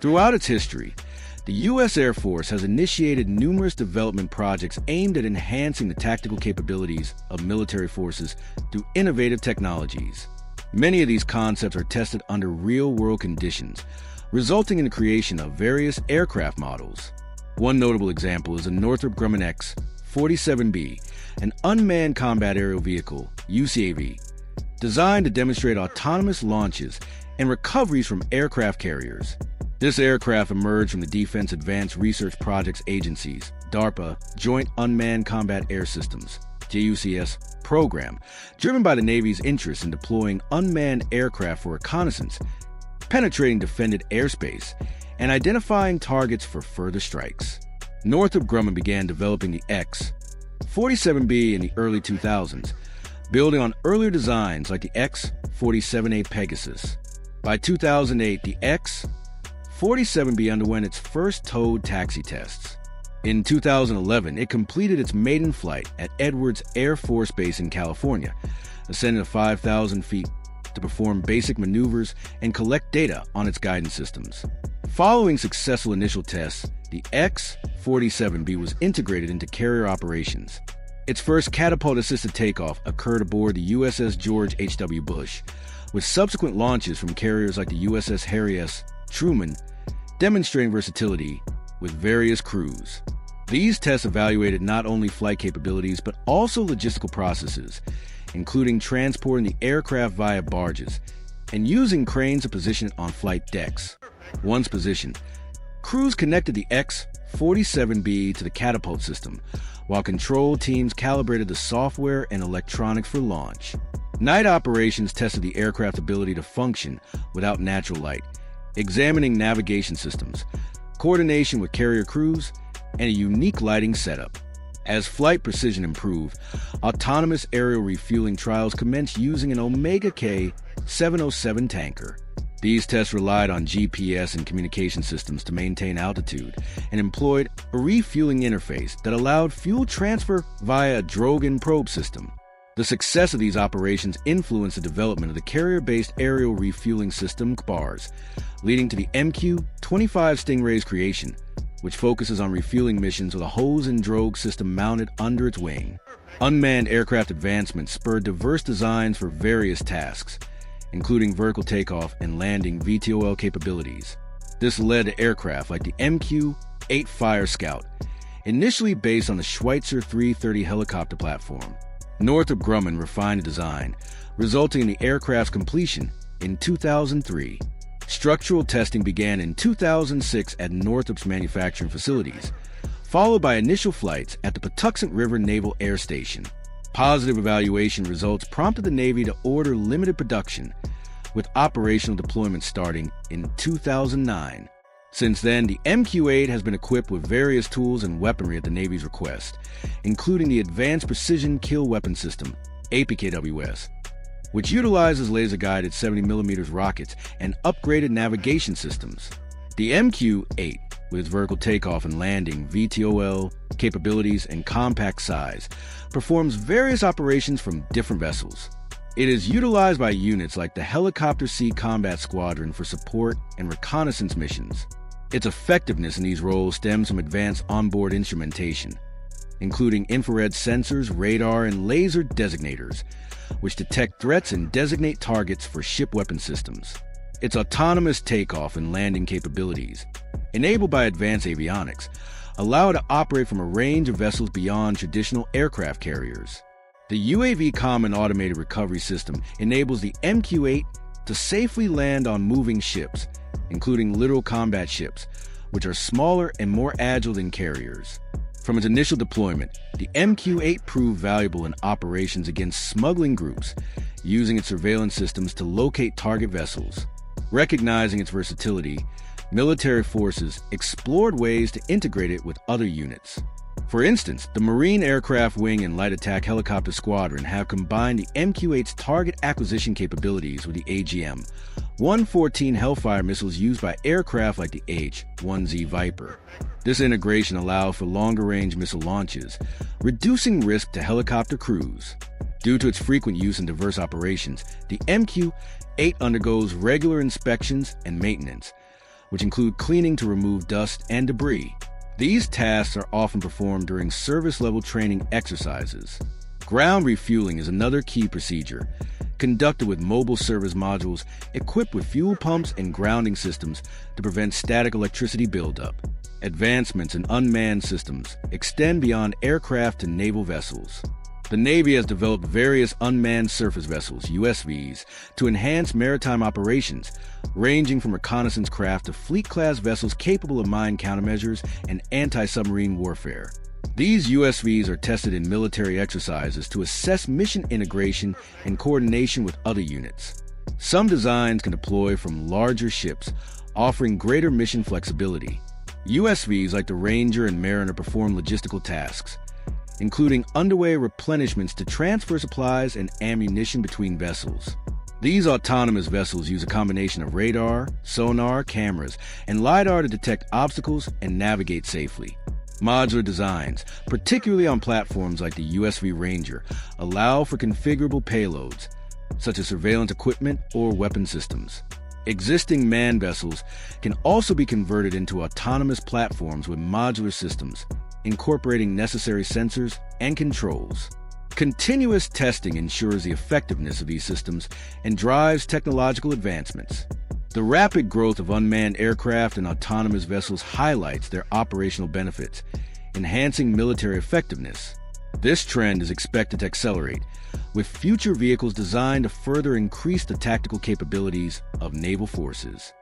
Throughout its history, the U.S. Air Force has initiated numerous development projects aimed at enhancing the tactical capabilities of military forces through innovative technologies. Many of these concepts are tested under real-world conditions, resulting in the creation of various aircraft models. One notable example is the Northrop Grumman X-47B, an unmanned combat aerial vehicle, UCAV, designed to demonstrate autonomous launches and recoveries from aircraft carriers. This aircraft emerged from the Defense Advanced Research Projects Agency's DARPA Joint Unmanned Combat Air Systems JUCS program, driven by the Navy's interest in deploying unmanned aircraft for reconnaissance, penetrating defended airspace, and identifying targets for further strikes. Northrop Grumman began developing the X-47B in the early 2000s, building on earlier designs like the X-47A Pegasus. By 2008, the X-47B underwent its first towed taxi tests. In 2011, it completed its maiden flight at Edwards Air Force Base in California, ascending to 5,000 feet to perform basic maneuvers and collect data on its guidance systems. Following successful initial tests, the X-47B was integrated into carrier operations. Its first catapult-assisted takeoff occurred aboard the USS George H.W. Bush, with subsequent launches from carriers like the USS Harry S. Truman, demonstrating versatility with various crews. These tests evaluated not only flight capabilities but also logistical processes, including transporting the aircraft via barges and using cranes to position it on flight decks. Once positioned, crews connected the X-47B to the catapult system, while control teams calibrated the software and electronics for launch. Night operations tested the aircraft's ability to function without natural light, examining navigation systems, coordination with carrier crews, and a unique lighting setup. As flight precision improved, autonomous aerial refueling trials commenced using an Omega K 707 tanker. These tests relied on GPS and communication systems to maintain altitude and employed a refueling interface that allowed fuel transfer via a Drogan probe system. The success of these operations influenced the development of the carrier-based aerial refueling system CBARS, leading to the MQ-25 Stingray's creation, which focuses on refueling missions with a hose and drogue system mounted under its wing. Unmanned aircraft advancements spurred diverse designs for various tasks, including vertical takeoff and landing VTOL capabilities. This led to aircraft like the MQ-8 Fire Scout, initially based on the Schweitzer 330 helicopter platform. Northrop Grumman refined the design, resulting in the aircraft's completion in 2003. Structural testing began in 2006 at Northrop's manufacturing facilities, followed by initial flights at the Patuxent River Naval Air Station. Positive evaluation results prompted the Navy to order limited production, with operational deployment starting in 2009. Since then, the MQ-8 has been equipped with various tools and weaponry at the Navy's request, including the Advanced Precision Kill Weapon System, APKWS, which utilizes laser-guided 70mm rockets and upgraded navigation systems. The MQ-8, with its vertical takeoff and landing, VTOL capabilities, and compact size, performs various operations from different vessels. It is utilized by units like the Helicopter Sea Combat Squadron for support and reconnaissance missions. Its effectiveness in these roles stems from advanced onboard instrumentation, including infrared sensors, radar, and laser designators, which detect threats and designate targets for ship weapon systems. Its autonomous takeoff and landing capabilities, enabled by advanced avionics, allow it to operate from a range of vessels beyond traditional aircraft carriers. The UAV Common Automated Recovery System enables the MQ-8 to safely land on moving ships, including littoral combat ships, which are smaller and more agile than carriers. From its initial deployment, the MQ-8 proved valuable in operations against smuggling groups, using its surveillance systems to locate target vessels. Recognizing its versatility, military forces explored ways to integrate it with other units. For instance, the Marine Aircraft Wing and Light Attack Helicopter Squadron have combined the MQ-8's target acquisition capabilities with the AGM-114 Hellfire missiles used by aircraft like the H-1Z Viper. This integration allows for longer-range missile launches, reducing risk to helicopter crews. Due to its frequent use in diverse operations, the MQ-8 undergoes regular inspections and maintenance, which include cleaning to remove dust and debris. These tasks are often performed during service-level training exercises. Ground refueling is another key procedure, conducted with mobile service modules equipped with fuel pumps and grounding systems to prevent static electricity buildup. Advancements in unmanned systems extend beyond aircraft to naval vessels. The Navy has developed various unmanned surface vessels, USVs, to enhance maritime operations, ranging from reconnaissance craft to fleet-class vessels capable of mine countermeasures and anti-submarine warfare. These USVs are tested in military exercises to assess mission integration and coordination with other units. Some designs can deploy from larger ships, offering greater mission flexibility. USVs like the Ranger and Mariner perform logistical tasks, including underway replenishments to transfer supplies and ammunition between vessels. These autonomous vessels use a combination of radar, sonar, cameras, and LiDAR to detect obstacles and navigate safely. Modular designs, particularly on platforms like the USV Ranger, allow for configurable payloads, such as surveillance equipment or weapon systems. Existing manned vessels can also be converted into autonomous platforms with modular systems, incorporating necessary sensors and controls. Continuous testing ensures the effectiveness of these systems and drives technological advancements. The rapid growth of unmanned aircraft and autonomous vessels highlights their operational benefits, enhancing military effectiveness. This trend is expected to accelerate, with future vehicles designed to further increase the tactical capabilities of naval forces.